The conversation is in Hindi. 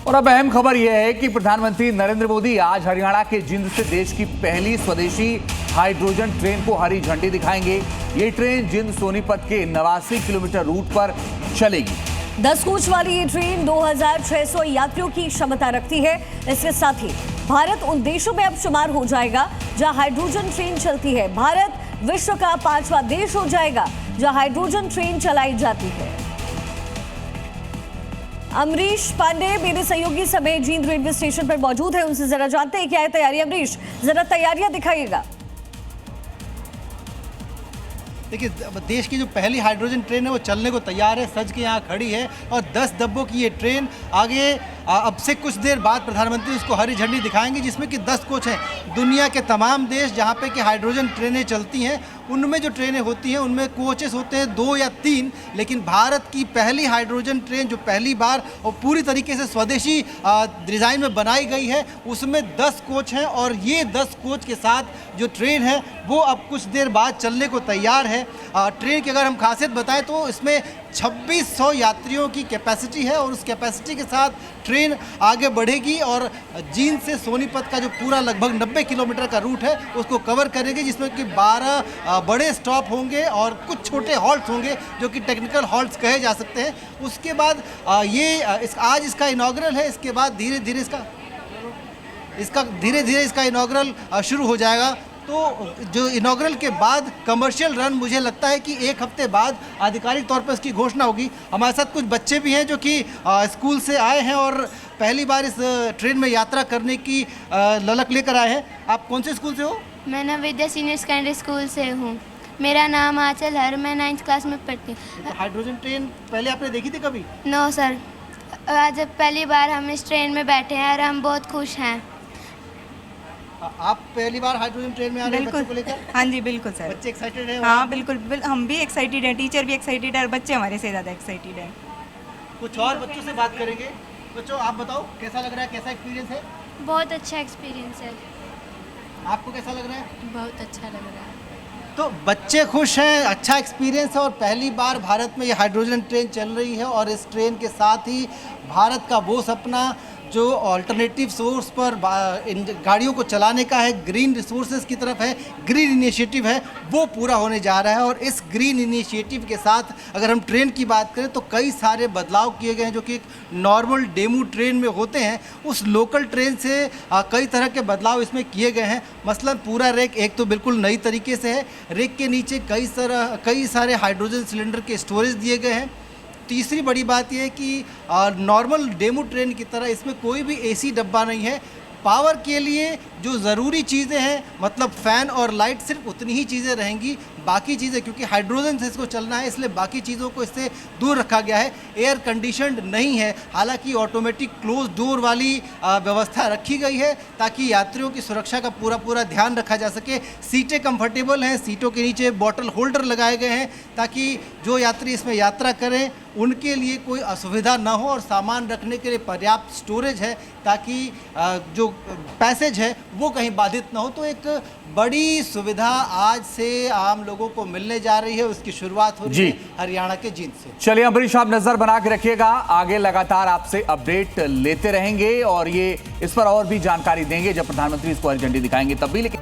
और अब अहम खबर यह है कि प्रधानमंत्री नरेंद्र मोदी आज हरियाणा के जिंद से देश की पहली स्वदेशी हाइड्रोजन ट्रेन को हरी झंडी दिखाएंगे। ये ट्रेन जिंद सोनीपत के 89 किलोमीटर रूट पर चलेगी। 10 कोच वाली ये ट्रेन 2600 यात्रियों की क्षमता रखती है। इसके साथ ही भारत उन देशों में अब शुमार हो जाएगा जहां हाइड्रोजन ट्रेन चलती है। भारत विश्व का 5वां देश हो जाएगा जहां हाइड्रोजन ट्रेन चलाई जाती है। अमरीश पांडे मेरे सहयोगी समेत जींद रेलवे स्टेशन पर मौजूद है, उनसे जरा जानते हैं क्या है तैयारी। अमरीश, जरा तैयारियां दिखाइएगा। देखिए, देश की जो पहली हाइड्रोजन ट्रेन है वो चलने को तैयार है, सज के यहाँ खड़ी है और 10 डब्बों की ये ट्रेन आगे अब से कुछ देर बाद प्रधानमंत्री उसको हरी झंडी दिखाएंगे, जिसमें कि 10 कोच हैं। दुनिया के तमाम देश जहाँ पे कि हाइड्रोजन ट्रेनें चलती हैं उनमें जो ट्रेनें होती हैं उनमें कोचेस होते हैं 2 या 3, लेकिन भारत की पहली हाइड्रोजन ट्रेन जो पहली बार और पूरी तरीके से स्वदेशी डिज़ाइन में बनाई गई है उसमें 10 कोच हैं और ये 10 कोच के साथ जो ट्रेन है वो अब कुछ देर बाद चलने को तैयार है। ट्रेन की अगर हम खासियत बताएं तो इसमें 2600 यात्रियों की कैपेसिटी है और उस कैपेसिटी के साथ ट्रेन आगे बढ़ेगी और जींद से सोनीपत का जो पूरा लगभग 90 किलोमीटर का रूट है उसको कवर करेगी, जिसमें कि 12 बड़े स्टॉप होंगे और कुछ छोटे हॉल्ट्स होंगे जो कि टेक्निकल हॉल्ट्स कहे जा सकते हैं। उसके बाद आज इसका इनॉग्रल है, इसके बाद धीरे धीरे इसका इनॉग्रल शुरू हो जाएगा। तो जो इनॉग्रल के बाद कमर्शियल रन मुझे लगता है कि 1 हफ्ते बाद आधिकारिक तौर पर इसकी घोषणा होगी। हमारे साथ कुछ बच्चे भी हैं जो कि स्कूल से आए हैं और पहली बार इस ट्रेन में यात्रा करने की ललक लेकर आए हैं। आप कौन से स्कूल से हो? मैं नवविद्या सीनियर सेकेंडरी स्कूल से हूँ। मेरा नाम आंचल है, मैं 9th क्लास में पढ़ती हूँ। तो हाइड्रोजन ट्रेन पहले आपने देखी थी कभी? नो सर, आज पहली बार हम इस ट्रेन में बैठे हैं और हम बहुत खुश हैं। आप पहली बार हाइड्रोजन ट्रेन में आ रहे हैं बच्चों को लेकर? हाँ जी बिल्कुल सर। बच्चे एक्साइटेड हैं? हाँ बिल्कुल, हम भी एक्साइटेड हैं, टीचर भी एक्साइटेड है और बच्चे हमारे से ज़्यादा एक्साइटेड हैं। कुछ और बच्चों से बात करेंगे। बच्चों, आप बताओ कैसा लग रहा है, कैसा एक्सपीरियंस है? बहुत अच्छा एक्सपीरियंस है। आपको कैसा लग रहा है? बहुत अच्छा लग रहा है। तो बच्चे खुश हैं, अच्छा एक्सपीरियंस है और पहली बार भारत में ये हाइड्रोजन ट्रेन चल रही है और इस ट्रेन के साथ ही भारत का वो सपना जो अल्टरनेटिव सोर्स पर इन गाड़ियों को चलाने का है, ग्रीन रिसोर्सेज की तरफ है, ग्रीन इनिशिएटिव है, वो पूरा होने जा रहा है। और इस ग्रीन इनिशिएटिव के साथ अगर हम ट्रेन की बात करें तो कई सारे बदलाव किए गए हैं जो कि एक नॉर्मल डेमू ट्रेन में होते हैं, उस लोकल ट्रेन से कई तरह के बदलाव इसमें किए गए हैं। मसलन पूरा रेक एक तो बिल्कुल नई तरीके से है, रेक के नीचे कई सारे हाइड्रोजन सिलेंडर के स्टोरेज दिए गए हैं। तीसरी बड़ी बात यह है कि नॉर्मल डेमो ट्रेन की तरह इसमें कोई भी एसी डब्बा नहीं है। पावर के लिए जो ज़रूरी चीज़ें हैं मतलब फ़ैन और लाइट, सिर्फ उतनी ही चीज़ें रहेंगी। बाकी चीज़ें क्योंकि हाइड्रोजन से इसको चलना है इसलिए बाकी चीज़ों को इससे दूर रखा गया है। एयर कंडीशनड नहीं है, हालांकि ऑटोमेटिक क्लोज डोर वाली व्यवस्था रखी गई है ताकि यात्रियों की सुरक्षा का पूरा ध्यान रखा जा सके। सीटें कंफर्टेबल हैं, सीटों के नीचे बॉटल होल्डर लगाए गए हैं ताकि जो यात्री इसमें यात्रा करें उनके लिए कोई असुविधा ना हो और सामान रखने के लिए पर्याप्त स्टोरेज है ताकि जो पैसेज है वो कहीं बाधित ना हो। तो एक बड़ी सुविधा आज से आम लोगों को मिलने जा रही है, उसकी शुरुआत हो रही है हरियाणा के जींद से। चलिए अमरीश, आप नजर बना के रखिएगा, आगे लगातार आपसे अपडेट लेते रहेंगे और ये इस पर और भी जानकारी देंगे जब प्रधानमंत्री इसको हरी झंडी दिखाएंगे तब भी। लेकिन